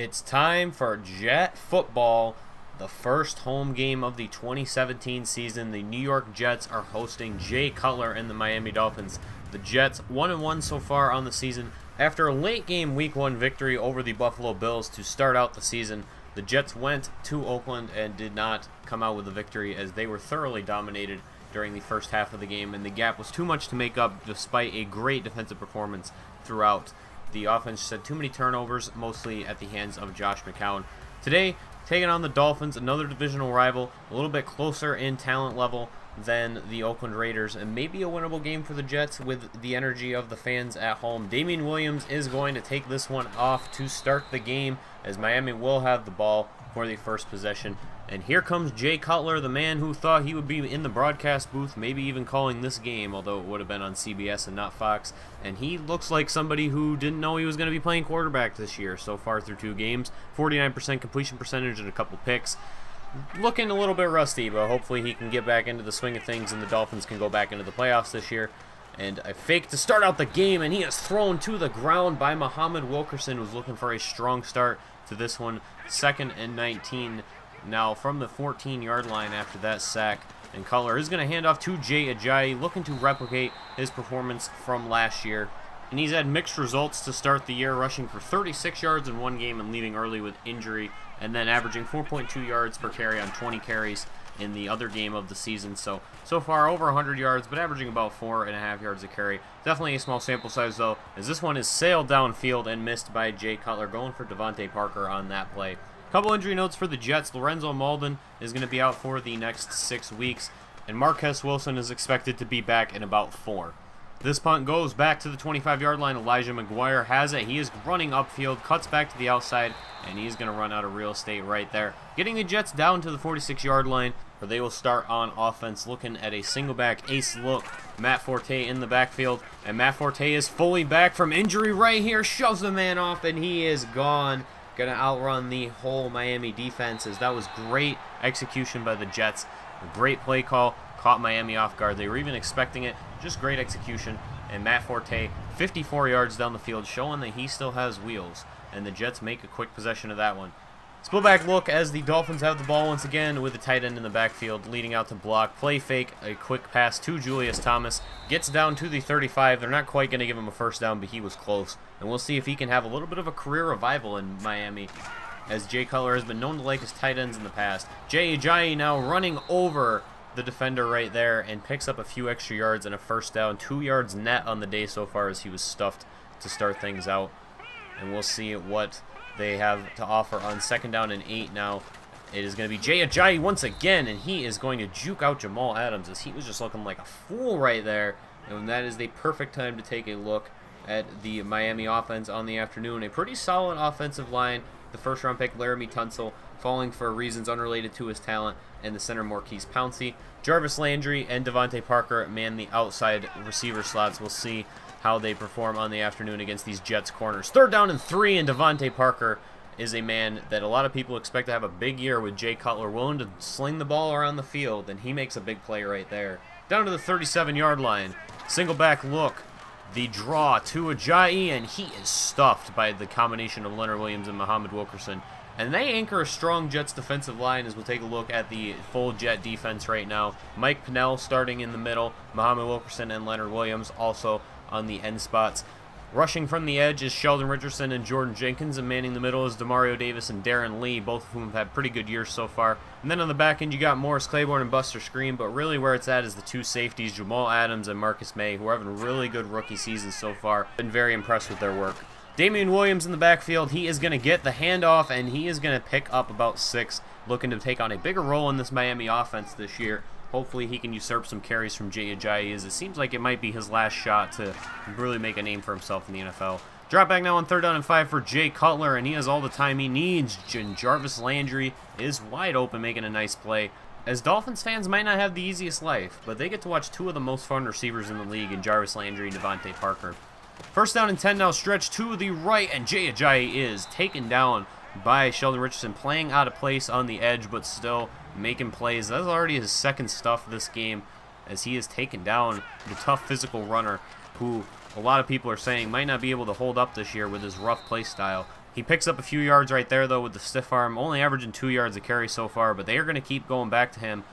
It's time for Jet football, the first home game of the 2017 season. The New York Jets are hosting Jay Cutler and the Miami Dolphins. The Jets 1-1 so far on the season. After a late game Week 1 victory over the Buffalo Bills to start out the season, the Jets went to Oakland and did not come out with a victory as they were thoroughly dominated during the first half of the game, and the gap was too much to make up despite a great defensive performance throughout. The offense had too many turnovers, mostly at the hands of Josh McCown. Today, taking on the Dolphins, another divisional rival, a little bit closer in talent level than the Oakland Raiders, and maybe a winnable game for the Jets with the energy of the fans at home. Damian Williams is going to take this one off to start the game, as Miami will have the ball for the first possession. And here comes Jay Cutler, the man who thought he would be in the broadcast booth, maybe even calling this game, although it would have been on CBS and not Fox. And he looks like somebody who didn't know he was going to be playing quarterback this year so far through 2 games. 49% completion percentage and a couple picks. Looking a little bit rusty, but hopefully he can get back into the swing of things and the Dolphins can go back into the playoffs this year. And a fake to start out the game, and he is thrown to the ground by Muhammad Wilkerson, who's looking for a strong start to this one. 2nd and 19 now from the 14-yard line after that sack. And Cutler is going to hand off to Jay Ajayi, looking to replicate his performance from last year. And he's had mixed results to start the year, rushing for 36 yards in one game and leaving early with injury, and then averaging 4.2 yards per carry on 20 carries in the other game of the season. So far over 100 yards, but averaging about 4.5 yards a carry. Definitely a small sample size, though, as this one is sailed downfield and missed by Jay Cutler, going for Devontae Parker on that play. Couple injury notes for the Jets. Lorenzo Malden is going to be out for the next 6 weeks, and Marquez Wilson is expected to be back in about 4. This punt goes back to the 25-yard line. Elijah McGuire has it. He is running upfield, cuts back to the outside, and he's going to run out of real estate right there, getting the Jets down to the 46-yard line, where they will start on offense, looking at a single-back ace look. Matt Forte in the backfield, and Matt Forte is fully back from injury right here, shoves the man off, and he is gone. Going to outrun the whole Miami defense, as that was great execution by the Jets. A great play call, caught Miami off guard. They were even expecting it. Just great execution. And Matt Forte, 54 yards down the field, showing that he still has wheels. And the Jets make a quick possession of that one. Split back look as the Dolphins have the ball once again with the tight end in the backfield, leading out to block. Play fake, a quick pass to Julius Thomas. Gets down to the 35. They're not quite going to give him a first down, but he was close. And we'll see if he can have a little bit of a career revival in Miami, as Jay Cutler has been known to like his tight ends in the past. Jay Ajayi now running over the defender right there and picks up a few extra yards and a first down. 2 yards net on the day so far, as he was stuffed to start things out. And we'll see what they have to offer on 2nd down and 8 now. It is going to be Jay Ajayi once again, and he is going to juke out Jamal Adams, as he was just looking like a fool right there. And that is the perfect time to take a look at the Miami offense on the afternoon. A pretty solid offensive line. The first-round pick, Laramie Tunsil, falling for reasons unrelated to his talent, and the center, Marquise Pouncey. Jarvis Landry and Devontae Parker man the outside receiver slots. We'll see how they perform on the afternoon against these Jets corners. 3rd down and 3, and Devontae Parker is a man that a lot of people expect to have a big year with Jay Cutler, willing to sling the ball around the field, and he makes a big play right there. Down to the 37-yard line. Single back look. The draw to Ajayi, and he is stuffed by the combination of Leonard Williams and Muhammad Wilkerson. And they anchor a strong Jets defensive line, as we'll take a look at the full Jet defense right now. Mike Pennell starting in the middle. Muhammad Wilkerson and Leonard Williams also on the end spots. Rushing from the edge is Sheldon Richardson and Jordan Jenkins, and manning the middle is Demario Davis and Darren Lee, both of whom have had pretty good years so far. And then on the back end, you got Morris Claiborne and Buster Screen, but really where it's at is the 2 safeties, Jamal Adams and Marcus May, who are having really good rookie seasons so far. Been very impressed with their work. Damian Williams in the backfield, he is going to get the handoff, and he is going to pick up about 6, looking to take on a bigger role in this Miami offense this year. Hopefully he can usurp some carries from Jay Ajayi, as it seems like it might be his last shot to really make a name for himself in the NFL. Drop back now on 3rd down and 5 for Jay Cutler, and he has all the time he needs. Jarvis Landry is wide open, making a nice play. As Dolphins fans might not have the easiest life, but they get to watch 2 of the most fun receivers in the league in Jarvis Landry and Devontae Parker. 1st down and 10 now, stretch to the right, and Jay Ajayi is taken down by Sheldon Richardson, playing out of place on the edge, but still making plays. That's already his 2nd stuff this game, as he has taken down the tough physical runner who a lot of people are saying might not be able to hold up this year with his rough play style. He picks up a few yards right there, though, with the stiff arm. Only averaging 2 yards a carry so far, but they are going to keep going back to him.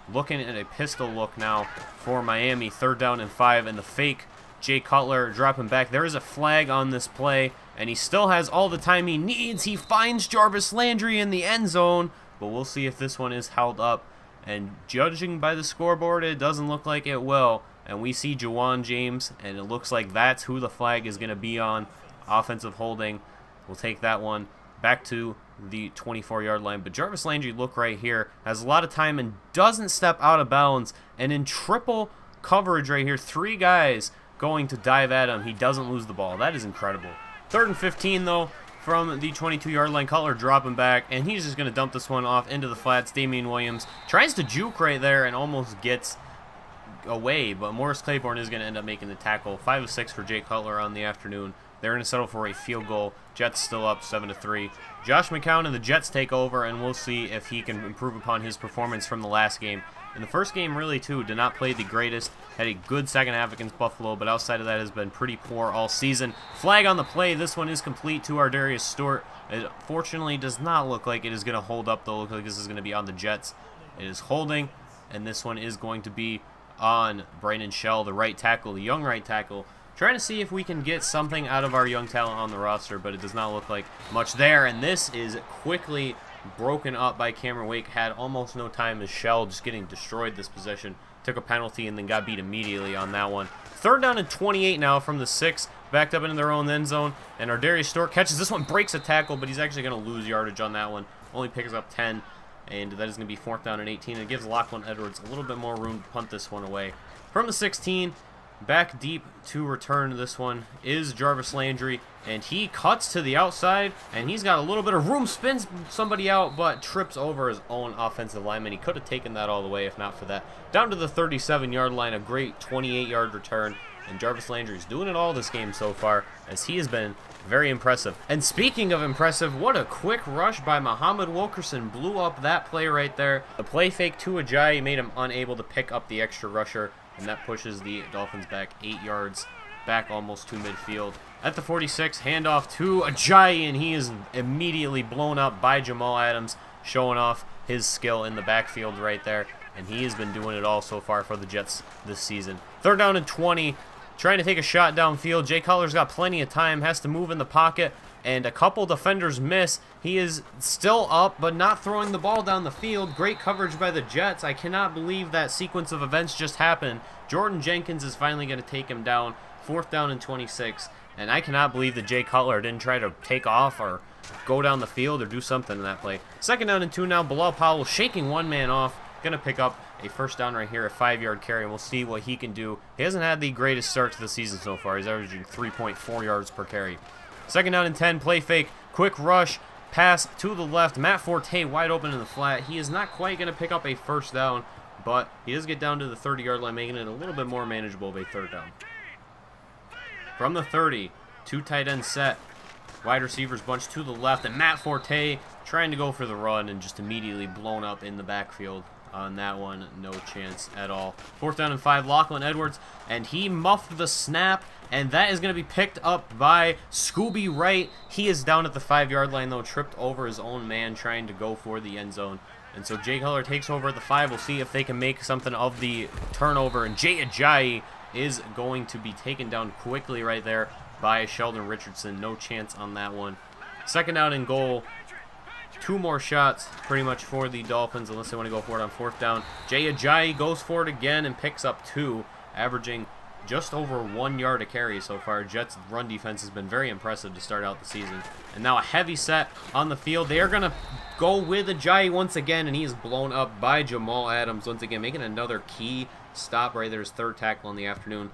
Looking at a pistol look now for Miami. 3rd down and 5, and the fake Jay Cutler dropping back. There is a flag on this play, and he still has all the time he needs. He finds Jarvis Landry in the end zone, but we'll see if this one is held up. And judging by the scoreboard, it doesn't look like it will. And we see Jawan James, and it looks like that's who the flag is going to be on. Offensive holding. We'll take that one back to the 24-yard line. But Jarvis Landry, look right here, has a lot of time and doesn't step out of bounds. And in triple coverage right here, 3 guys going to dive at him. He doesn't lose the ball. That is incredible. 3rd and 15, though, from the 22-yard line. Cutler dropping back, and he's just going to dump this one off into the flats. Damian Williams tries to juke right there and almost gets away, but Morris Claiborne is going to end up making the tackle. 5 of 6 for Jay Cutler on the afternoon. They're going to settle for a field goal. Jets still up 7-3. Josh McCown and the Jets take over, and we'll see if he can improve upon his performance from the last game. In the first game, really, too, did not play the greatest. Had a good second half against Buffalo, but outside of that has been pretty poor all season. Flag on the play. This one is complete to Ardarius Stewart. It fortunately does not look like it is going to hold up, though. It looks like this is going to be on the Jets. It is holding, and this one is going to be on Brandon Shell, the right tackle, the young right tackle. Trying to see if we can get something out of our young talent on the roster, but it does not look like much there. And this is quickly broken up by Cameron Wake. Had almost no time as Shell just getting destroyed this possession. Took a penalty and then got beat immediately on that one. 3rd down and 28 now from the 6. Backed up into their own end zone. And Ardarius Stewart catches this one, breaks a tackle, but he's actually going to lose yardage on that one. Only picks up 10. And that is going to be 4th down and 18. It gives Lachlan Edwards a little bit more room to punt this one away. From the 16, back deep to return this one is Jarvis Landry. And he cuts to the outside, and he's got a little bit of room, spins somebody out, but trips over his own offensive lineman. He could have taken that all the way if not for that. Down to the 37-yard line, a great 28-yard return. And Jarvis Landry's doing it all this game so far, as he has been very impressive. And speaking of impressive, what a quick rush by Muhammad Wilkerson. Blew up that play right there. The play fake to Ajayi made him unable to pick up the extra rusher, and that pushes the Dolphins back 8 yards, back almost to midfield. At the 46, handoff to Ajayi, and he is immediately blown up by Jamal Adams, showing off his skill in the backfield right there. And he has been doing it all so far for the Jets this season. 3rd down and 20. Trying to take a shot downfield. Jay Cutler's got plenty of time. Has to move in the pocket. And a couple defenders miss. He is still up, but not throwing the ball down the field. Great coverage by the Jets. I cannot believe that sequence of events just happened. Jordan Jenkins is finally going to take him down. 4th down and 26. And I cannot believe that Jay Cutler didn't try to take off or go down the field or do something in that play. 2nd down and 2 now. Bilal Powell shaking one man off. Going to pick up a 1st down right here, a 5-yard carry, and we'll see what he can do. He hasn't had the greatest start to the season so far. He's averaging 3.4 yards per carry. 2nd down and 10, play fake, quick rush, pass to the left. Matt Forte wide open in the flat. He is not quite going to pick up a 1st down, but he does get down to the 30-yard line, making it a little bit more manageable of a 3rd down. From the 30, 2 tight end set. Wide receivers bunch to the left, and Matt Forte trying to go for the run and just immediately blown up in the backfield. On that one, no chance at all. 4th down and 5, Lachlan Edwards, and he muffed the snap, and that is going to be picked up by Scooby Wright. He is down at the 5-yard line, though, tripped over his own man trying to go for the end zone. And so Jay Cutler takes over at the 5. We'll see if they can make something of the turnover, and Jay Ajayi is going to be taken down quickly right there by Sheldon Richardson. No chance on that one. 2nd down and goal. 2 more shots pretty much for the Dolphins unless they want to go for it on 4th down. Jay Ajayi goes for it again and picks up 2, averaging just over 1 yard a carry so far. Jets' run defense has been very impressive to start out the season. And now a heavy set on the field. They are going to go with Ajayi once again, and he is blown up by Jamal Adams once again, making another key stop right there, his 3rd tackle in the afternoon.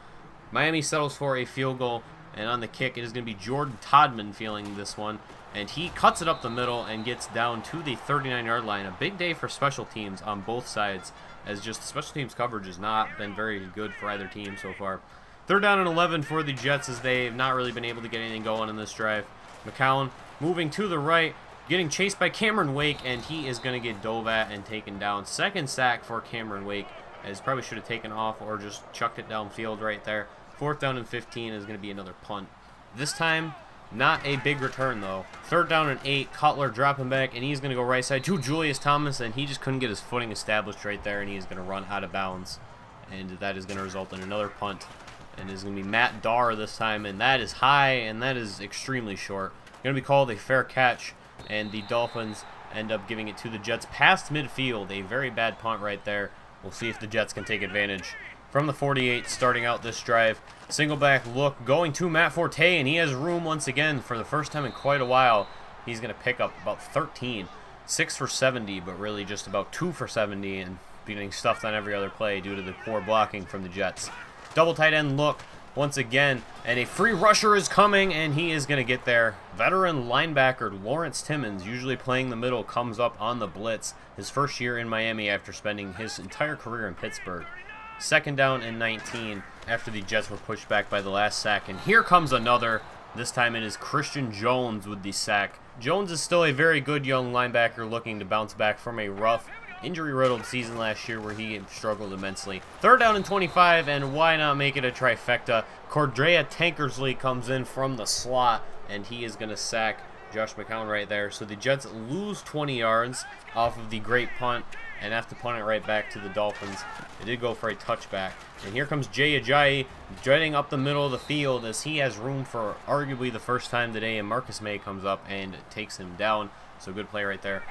Miami settles for a field goal, and on the kick it is going to be Jordan Todman feeling this one. And he cuts it up the middle and gets down to the 39-yard line. A big day for special teams on both sides, as just special teams coverage has not been very good for either team so far. 3rd down and 11 for the Jets, as they've not really been able to get anything going in this drive. McCown moving to the right, getting chased by Cameron Wake, and he is going to get dove at and taken down. 2nd sack for Cameron Wake, as probably should have taken off or just chucked it downfield right there. 4th down and 15 is going to be another punt. This time, Not a big return, though. 3rd down and 8. Cutler dropping back, and he's going to go right side to Julius Thomas, and he just couldn't get his footing established right there, and he is going to run out of bounds. And that is going to result in another punt. And it's going to be Matt Darr this time, and that is high, and that is extremely short. Going to be called a fair catch, and the Dolphins end up giving it to the Jets past midfield. A very bad punt right there. We'll see if the Jets can take advantage. From the 48, starting out this drive, single back look going to Matt Forte, and he has room once again for the first time in quite a while. He's going to pick up about 13, 6 for 70, but really just about 2 for 70, and being stuffed on every other play due to the poor blocking from the Jets. Double tight end look once again, and a free rusher is coming, and he is going to get there. Veteran linebacker Lawrence Timmons, usually playing the middle, comes up on the blitz. His first year in Miami after spending his entire career in Pittsburgh. 2nd down and 19 after the Jets were pushed back by the last sack. And here comes another. This time it is Christian Jones with the sack. Jones is still a very good young linebacker looking to bounce back from a rough, injury-riddled season last year where he struggled immensely. 3rd down and 25, and why not make it a trifecta? Cordrea Tankersley comes in from the slot, and he is going to sack Josh McCown right there. So the Jets lose 20 yards off of the great punt and have to punt it right back to the Dolphins. They did go for a touchback. And here comes Jay Ajayi dreading up the middle of the field as he has room for arguably the first time today, and Marcus May comes up and takes him down. So good play right there.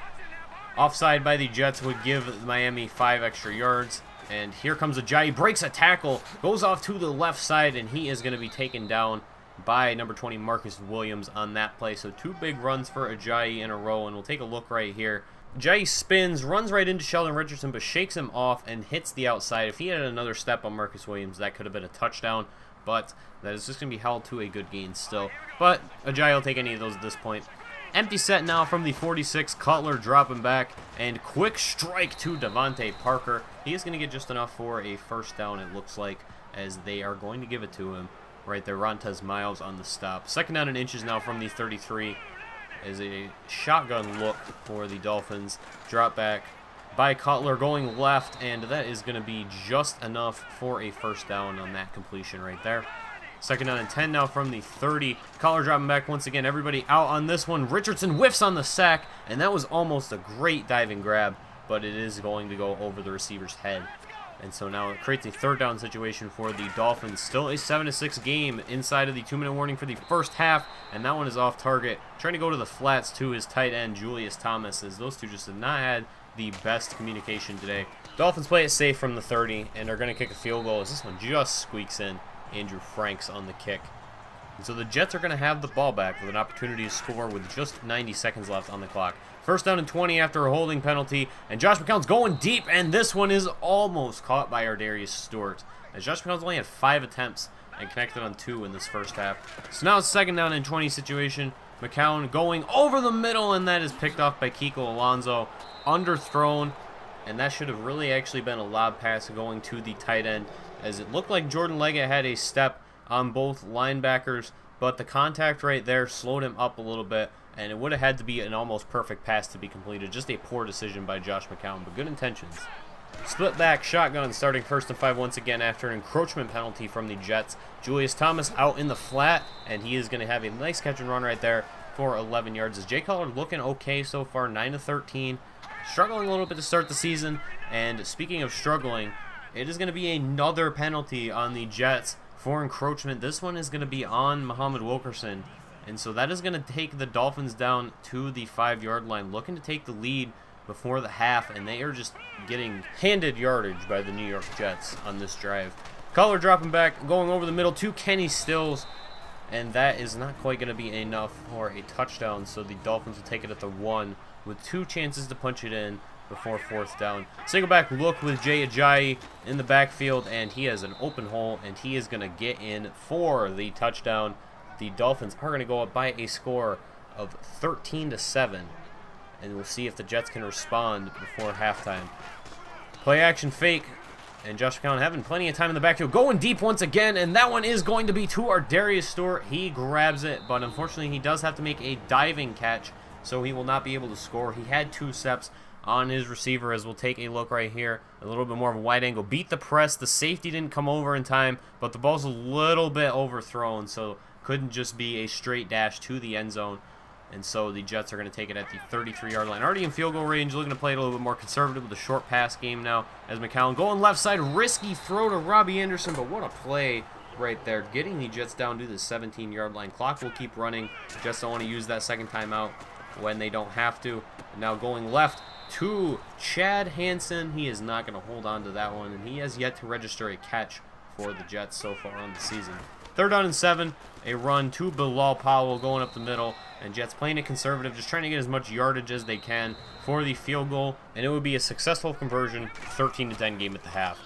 Offside by the Jets would give Miami 5 extra yards. And here comes Ajayi, breaks a tackle, goes off to the left side, and he is going to be taken down by number 20 Marcus Williams on that play. So 2 big runs for Ajayi in a row, and we'll take a look right here. Ajayi spins, runs right into Sheldon Richardson, but shakes him off and hits the outside. If he had another step on Marcus Williams, that could have been a touchdown, but that is just going to be held to a good gain still. But Ajayi will take any of those at this point. Empty set now from the 46, Cutler dropping back, and quick strike to Devontae Parker. He is going to get just enough for a first down, it looks like, as they are going to give it to him. Right there, Rontez Miles on the stop. 2nd down and inches now from the 33 is a shotgun look for the Dolphins. Drop back by Cutler going left, and that is going to be just enough for a first down on that completion right there. 2nd down and 10 now from the 30. Cutler dropping back once again. Everybody out on this one. Richardson whiffs on the sack, and that was almost a great diving grab, but it is going to go over the receiver's head. And so now it creates a 3rd down situation for the Dolphins. Still a 7-6 game inside of the 2-minute warning for the first half, and that one is off target. Trying to go to the flats to his tight end, Julius Thomas, as those two just have not had the best communication today. Dolphins play it safe from the 30, and are going to kick a field goal as this one just squeaks in. Andrew Franks on the kick. And so the Jets are going to have the ball back with an opportunity to score with just 90 seconds left on the clock. 1st down and 20 after a holding penalty, and Josh McCown's going deep, and this one is almost caught by Ardarius Stewart, as Josh McCown's only had 5 attempts and connected on 2 in this first half. So now it's 2nd down and 20 situation. McCown going over the middle, and that is picked off by Kiko Alonso. Underthrown, and that should have really actually been a lob pass going to the tight end, as it looked like Jordan Leggett had a step on both linebackers, but the contact right there slowed him up a little bit, and it would have had to be an almost perfect pass to be completed. Just a poor decision by Josh McCown, but good intentions. Split back shotgun starting 1st and 5 once again after an encroachment penalty from the Jets. Julius Thomas out in the flat, and he is going to have a nice catch and run right there for 11 yards. As Jay Cutler looking okay so far, 9 of 13. Struggling a little bit to start the season, and speaking of struggling, it is going to be another penalty on the Jets for encroachment. This one is going to be on Muhammad Wilkerson, and so that is going to take the Dolphins down to the 5-yard line, looking to take the lead before the half, and they are just getting handed yardage by the New York Jets on this drive. Cutler dropping back, going over the middle to Kenny Stills, and that is not quite going to be enough for a touchdown, so the Dolphins will take it at the 1 with 2 chances to punch it in before 4th down. Single back look with Jay Ajayi in the backfield, and he has an open hole, and he is going to get in for the touchdown. The Dolphins are going to go up by a score of 13-7, and we'll see if the Jets can respond before halftime. Play action fake, and Josh McCown having plenty of time in the backfield, going deep once again, and that one is going to be to Ardarius Stewart. He grabs it, but unfortunately he does have to make a diving catch, so he will not be able to score. He had 2 steps on his receiver, as we'll take a look right here. A little bit more of a wide angle. Beat the press. The safety didn't come over in time, but the ball's a little bit overthrown, so couldn't just be a straight dash to the end zone. And so the Jets are going to take it at the 33-yard line. Already in field goal range, looking to play it a little bit more conservative with a short pass game now as McCown going left side. Risky throw to Robbie Anderson, but what a play right there. Getting the Jets down to the 17-yard line. Clock will keep running. Jets don't want to use that second timeout when they don't have to. And now going left to Chad Hansen. He is not going to hold on to that one, and he has yet to register a catch for the Jets so far on the season. 3rd down and 7, a run to Bilal Powell going up the middle, and Jets playing it conservative, just trying to get as much yardage as they can for the field goal, and it would be a successful conversion, 13-10 game at the half.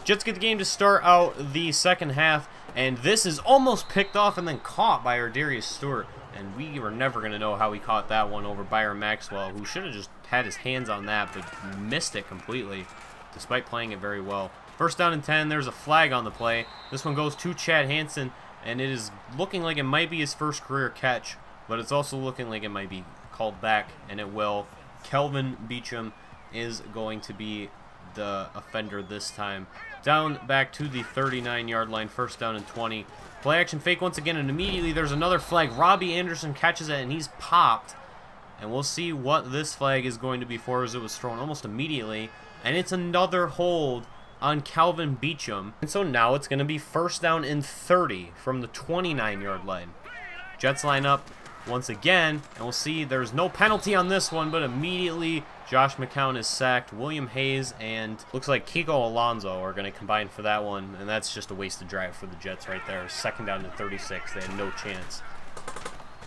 Jets get the game to start out the second half, and this is almost picked off and then caught by Ardarius Stewart, and we were never going to know how he caught that one over Byron Maxwell, who should have just had his hands on that, but missed it completely, despite playing it very well. 1st down and 10, there's a flag on the play. This one goes to Chad Hansen, and it is looking like it might be his first career catch, but it's also looking like it might be called back, and it will. Kelvin Beachum is going to be the offender this time. Down back to the 39-yard line, 1st down and 20. Play action fake once again, and immediately there's another flag. Robbie Anderson catches it, and he's popped. And we'll see what this flag is going to be for, as it was thrown almost immediately. And it's another hold on Kelvin Beachum. And so now it's going to be 1st down and 30 from the 29-yard line. Jets line up once again, and we'll see there's no penalty on this one, but immediately Josh McCown is sacked. William Hayes and looks like Kiko Alonso are going to combine for that one, and that's just a wasted drive for the Jets right there. 2nd down and 36. They had no chance.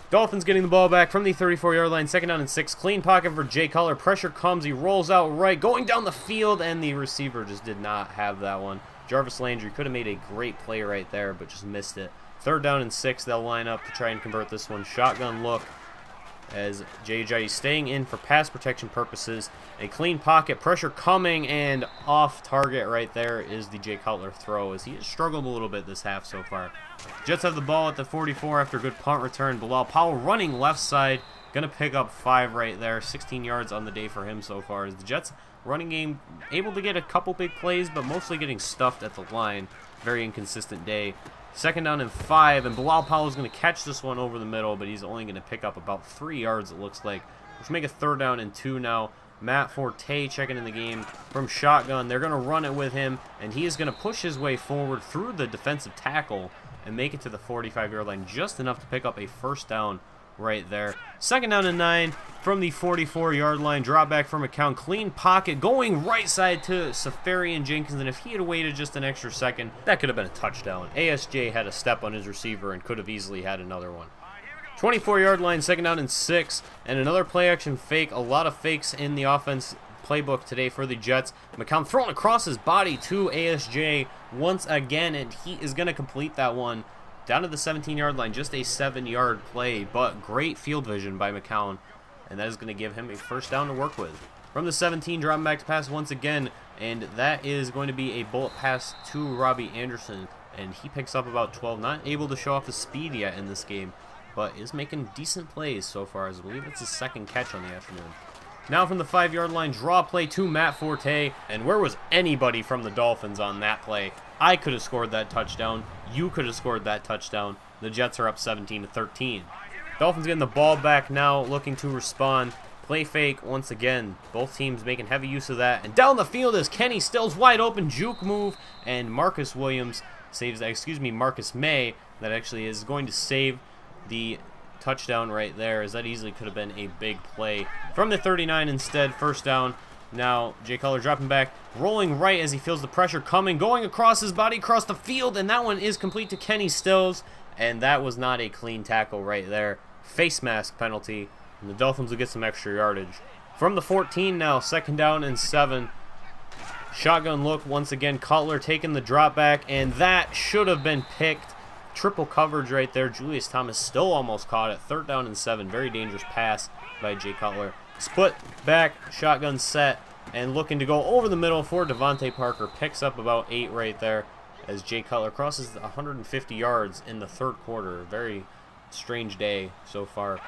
Dolphins getting the ball back from the 34-yard line. 2nd down and 6. Clean pocket for Jay Cutler. Pressure comes. He rolls out right, going down the field, and the receiver just did not have that one. Jarvis Landry could have made a great play right there, but just missed it. 3rd down and 6. They'll line up to try and convert this one. Shotgun look as J.J. staying in for pass protection purposes. A clean pocket. Pressure coming, and off target right there is the Jay Cutler throw, as he has struggled a little bit this half so far. Jets have the ball at the 44 after a good punt return. Bilal Powell running left side. Going to pick up 5 right there. 16 yards on the day for him so far. As the Jets running game able to get a couple big plays, but mostly getting stuffed at the line. Very inconsistent day. 2nd down and 5, and Bilal Powell is going to catch this one over the middle, but he's only going to pick up about 3 yards, it looks like. Let's make a 3rd down and 2 now. Matt Forte checking in the game from shotgun. They're going to run it with him, and he is going to push his way forward through the defensive tackle and make it to the 45-yard line, just enough to pick up a 1st down right there. 2nd down and 9 from the 44-yard line. Drop back from McCown. Clean pocket going right side to Safarian Jenkins, and if he had waited just an extra second, that could have been a touchdown. ASJ had a step on his receiver and could have easily had another one. 24-yard line, 2nd down and 6, and another play-action fake. A lot of fakes in the offense playbook today for the Jets. McCown thrown across his body to ASJ once again, and he is going to complete that one down to the 17-yard line. Just a 7-yard play, but great field vision by McCown, and that is going to give him a 1st down to work with. From the 17, dropping back to pass once again, and that is going to be a bullet pass to Robbie Anderson, and he picks up about 12. Not able to show off the speed yet in this game, but is making decent plays so far, as I believe it's his 2nd catch on the afternoon. Now from the 5-yard line, draw play to Matt Forte, and where was anybody from the Dolphins on that play? I could have scored that touchdown. You could have scored that touchdown. The Jets are up 17-13. Dolphins getting the ball back now, looking to respond. Play fake once again. Both teams making heavy use of that. And down the field is Kenny Stills, wide open juke move, and Marcus Williams saves, Marcus May, that actually is going to save the touchdown right there, as that easily could have been a big play. From the 39 instead, 1st down. Now Jay Cutler dropping back, rolling right as he feels the pressure coming, going across his body, across the field, and that one is complete to Kenny Stills, and that was not a clean tackle right there. Face mask penalty, and the Dolphins will get some extra yardage. From the 14 now, 2nd down and 7. Shotgun look once again. Cutler taking the drop back, and that should have been picked. Triple coverage right there. Julius Thomas still almost caught it. 3rd down and 7. Very dangerous pass by Jay Cutler. Split back, shotgun set, and looking to go over the middle for Devontae Parker. Picks up about 8 right there as Jay Cutler crosses 150 yards in the 3rd quarter. Very strange day so far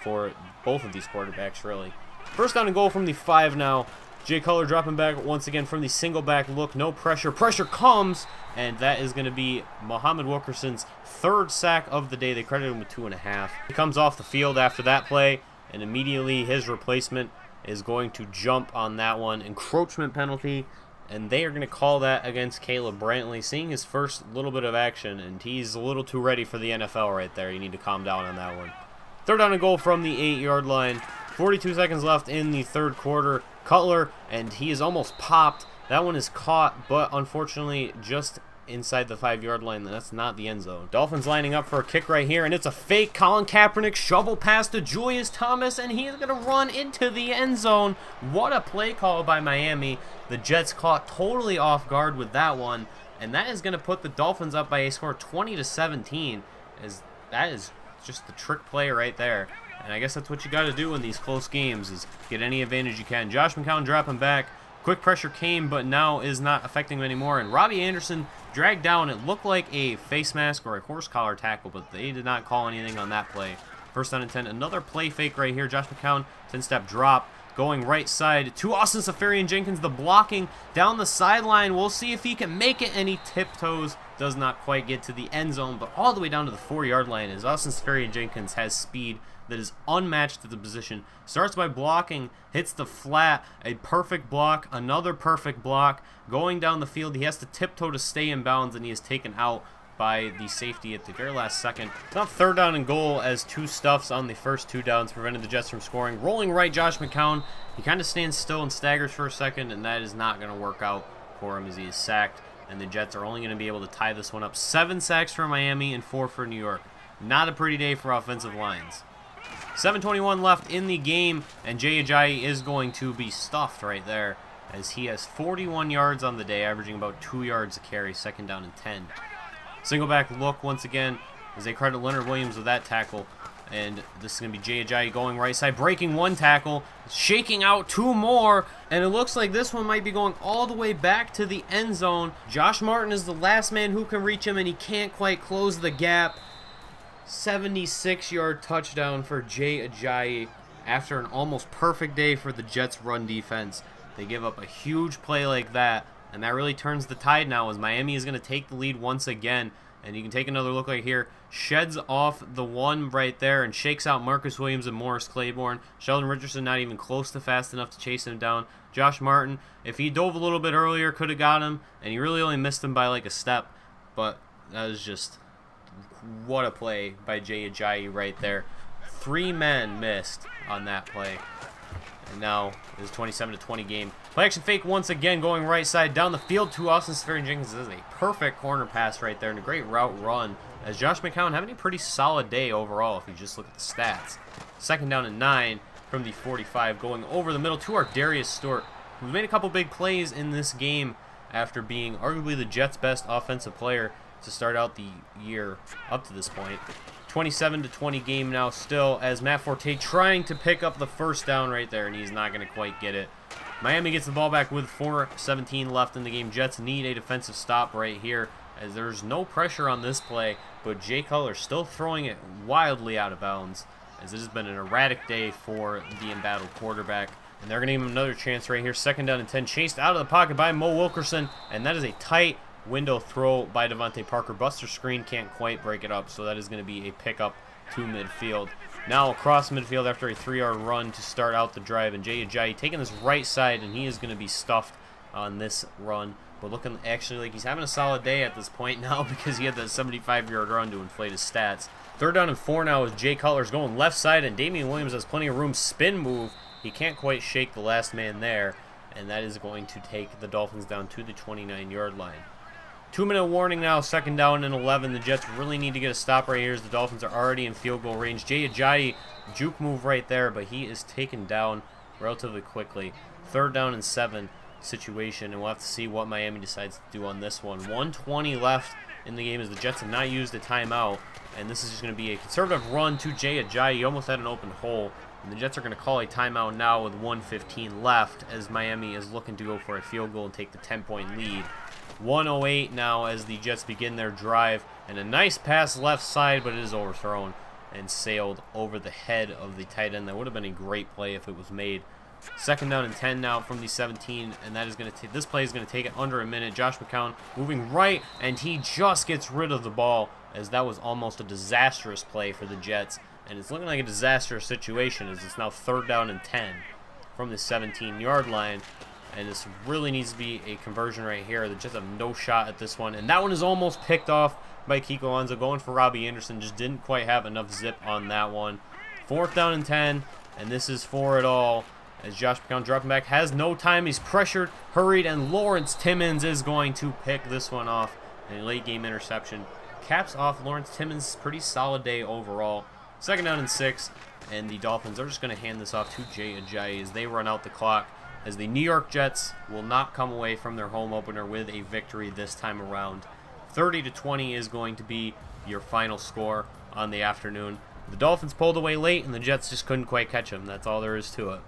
for both of these quarterbacks, really. 1st down and goal from the 5 now. Jay Cutler dropping back once again from the single back look. No pressure. Pressure comes, and that is going to be Muhammad Wilkerson's third sack of the day. They credit him with 2.5. He comes off the field after that play, and immediately his replacement is going to jump on that one. Encroachment penalty, and they are going to call that against Caleb Brantley, seeing his first little bit of action, and he's a little too ready for the NFL right there. You need to calm down on that one. Third down and goal from the 8-yard line. 42 seconds left in the third quarter. Cutler, and he is almost popped. That one is caught, but unfortunately just inside the 5-yard line. That's not the end zone. Dolphins lining up for a kick right here, and it's a fake. Colin Kaepernick shovel pass to Julius Thomas, and he is going to run into the end zone. What a play call by Miami. The Jets caught totally off guard with that one, and that is going to put the Dolphins up by a score 20-17. That is just the trick play right there. And I guess that's what you got to do in these close games, is get any advantage you can. Josh McCown dropping back. Quick pressure came, but now is not affecting him anymore. And Robbie Anderson dragged down. It looked like a face mask or a horse collar tackle, but they did not call anything on that play. First down and 10. Another play fake right here. Josh McCown, 10-step drop. Going right side to Austin Seferian-Jenkins. The blocking down the sideline. We'll see if he can make it, and he tiptoes. Does not quite get to the end zone, but all the way down to the 4-yard line, as Austin Seferian-Jenkins has speed that is unmatched at the position. Starts by blocking, hits the flat, a perfect block, another perfect block. Going down the field, he has to tiptoe to stay in bounds, and he is taken out by the safety at the very last second. Now third down and goal, as two stuffs on the first two downs prevented the Jets from scoring. Rolling right, Josh McCown. He kind of stands still and staggers for a second, and that is not going to work out for him as he is sacked. And the Jets are only going to be able to tie this one up. 7 sacks for Miami and 4 for New York. Not a pretty day for offensive lines. 7:21 left in the game, and Jay Ajayi is going to be stuffed right there, as he has 41 yards on the day, averaging about 2 yards a carry. Second down and 10. Single back look once again, as they credit Leonard Williams with that tackle. And this is going to be Jay Ajayi going right side, breaking one tackle, shaking out 2 more, and it looks like this one might be going all the way back to the end zone. Josh Martin is the last man who can reach him, and he can't quite close the gap. 76-yard touchdown for Jay Ajayi after an almost perfect day for the Jets' run defense. They give up a huge play like that, and that really turns the tide now, as Miami is going to take the lead once again. And you can take another look right here. Sheds off the one right there and shakes out Marcus Williams and Morris Claiborne. Sheldon Richardson not even close to fast enough to chase him down. Josh Martin, if he dove a little bit earlier, could have got him. And he really only missed him by like a step. But that was just, what a play by Jay Ajayi right there. 3 men missed on that play. And now it is 27-20 game. Play action fake once again, going right side down the field to Austin Seferian-Jenkins. This is a perfect corner pass right there and a great route run, as Josh McCown having a pretty solid day overall if you just look at the stats. Second down and 9 from the 45, going over the middle to our Darius Stewart, who's made a couple big plays in this game after being arguably the Jets' best offensive player to start out the year up to this point. 27-20 game now still, as Matt Forte trying to pick up the first down right there, and he's not going to quite get it. Miami gets the ball back with 4:17 left in the game. Jets need a defensive stop right here, as there's no pressure on this play, but Jay Cutler still throwing it wildly out of bounds, as it has been an erratic day for the embattled quarterback. And they're going to give him another chance right here. Second down and 10, chased out of the pocket by Mo Wilkerson, and that is a tight window throw by Devontae Parker. Buster Screen can't quite break it up, so that is going to be a pickup to midfield. Now across midfield after a 3-yard run to start out the drive, and Jay Ajayi taking this right side, and he is going to be stuffed on this run. But looking actually like he's having a solid day at this point now, because he had that 75-yard run to inflate his stats. Third down and 4 now, as Jay Cutler's going left side, and Damian Williams has plenty of room. Spin move. He can't quite shake the last man there, and that is going to take the Dolphins down to the 29-yard line. 2-minute warning now, second down and 11. The Jets really need to get a stop right here, as the Dolphins are already in field goal range. Jay Ajayi, juke move right there, but he is taken down relatively quickly. Third down and 7 situation, and we'll have to see what Miami decides to do on this one. 1:20 left in the game, as the Jets have not used a timeout, and this is just going to be a conservative run to Jay Ajayi. He almost had an open hole, and the Jets are going to call a timeout now with 1:15 left, as Miami is looking to go for a field goal and take the 10-point lead. 1:08 now as the Jets begin their drive, and a nice pass left side, but it is overthrown. and sailed over the head of the tight end. That would have been a great play if it was made. 2nd down and 10 now from the 17, and that is going to take, this play is going to take it under a minute. Josh McCown moving right, and he just gets rid of the ball, as that was almost a disastrous play for the Jets, and it's looking like a disastrous situation as it's now 3rd down and 10 from the 17-yard line, and this really needs to be a conversion right here. The Jets have no shot at this one, and that one is almost picked off by Kiko Alonso, going for Robbie Anderson. Just didn't quite have enough zip on that one. 4th down and 10, and this is for it all. As Josh McCown dropping back, has no time. He's pressured, hurried, and Lawrence Timmons is going to pick this one off. A late game interception caps off Lawrence Timmons' pretty solid day overall. 2nd down and 6, and the Dolphins are just going to hand this off to Jay Ajayi as they run out the clock, as the New York Jets will not come away from their home opener with a victory this time around. 30-20 is going to be your final score on the afternoon. The Dolphins pulled away late, and the Jets just couldn't quite catch them. That's all there is to it.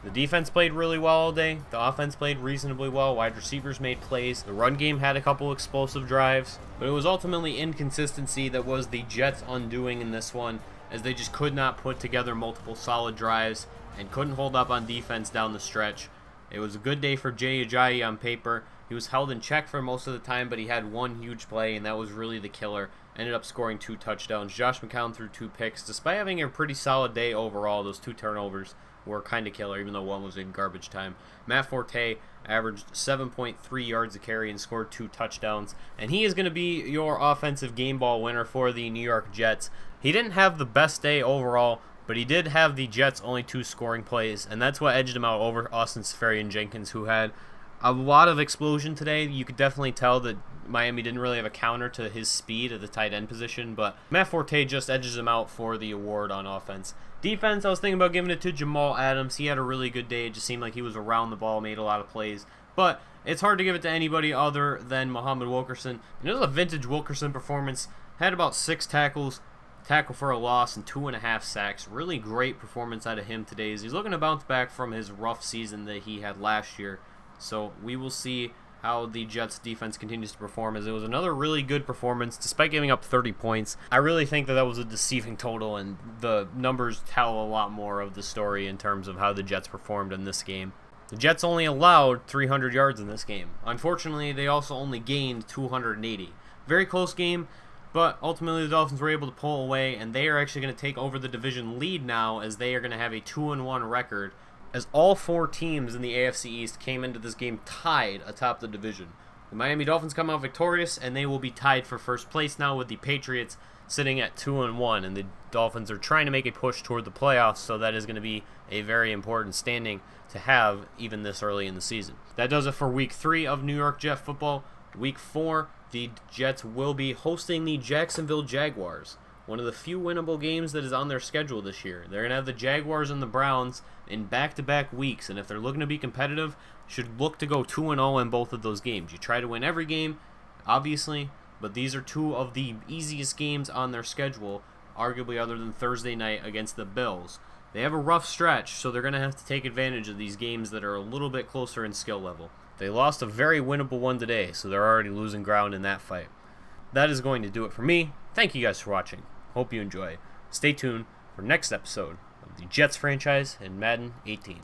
The defense played really well all day. The offense played reasonably well. Wide receivers made plays. The run game had a couple explosive drives. But it was ultimately inconsistency that was the Jets' undoing in this one, as they just could not put together multiple solid drives and couldn't hold up on defense down the stretch. It was a good day for Jay Ajayi on paper. He was held in check for most of the time, but he had one huge play, and that was really the killer. Ended up scoring 2 touchdowns. Josh McCown threw 2 picks. Despite having a pretty solid day overall, those 2 turnovers were kind of killer, even though one was in garbage time. Matt Forte averaged 7.3 yards a carry and scored 2 touchdowns, and he is going to be your offensive game ball winner for the New York Jets. He didn't have the best day overall, but he did have the Jets' only 2 scoring plays, and that's what edged him out over Austin Seferian-Jenkins, who had a lot of explosion today. You could definitely tell that Miami didn't really have a counter to his speed at the tight end position, but Matt Forte just edges him out for the award on offense. Defense, I was thinking about giving it to Jamal Adams. He had a really good day. It just seemed like he was around the ball, made a lot of plays. But it's hard to give it to anybody other than Muhammad Wilkerson. And it was a vintage Wilkerson performance. Had about 6 tackles, tackle for a loss, and 2.5 sacks. Really great performance out of him today, as he's looking to bounce back from his rough season that he had last year. So we will see how the Jets defense continues to perform, as it was another really good performance despite giving up 30 points. I really think that was a deceiving total, and the numbers tell a lot more of the story in terms of how the Jets performed in this game. The Jets only allowed 300 yards in this game. Unfortunately, they also only gained 280. Very close game, but ultimately the Dolphins were able to pull away, and they are actually going to take over the division lead now, as they are going to have a 2-1 record, as all 4 teams in the AFC East came into this game tied atop the division. The Miami Dolphins come out victorious, and they will be tied for first place now, with the Patriots sitting at 2-1, and the Dolphins are trying to make a push toward the playoffs, so that is going to be a very important standing to have even this early in the season. That does it for Week 3 of New York Jet football. Week 4, the Jets will be hosting the Jacksonville Jaguars, one of the few winnable games that is on their schedule this year. They're going to have the Jaguars and the Browns in back-to-back weeks, and if they're looking to be competitive, should look to go 2-0 in both of those games. You try to win every game, obviously, but these are 2 of the easiest games on their schedule, arguably other than Thursday night against the Bills. They have a rough stretch, so they're going to have to take advantage of these games that are a little bit closer in skill level. They lost a very winnable one today, so they're already losing ground in that fight. That is going to do it for me. Thank you guys for watching. Hope you enjoy. Stay tuned for next episode of the Jets franchise in Madden 18.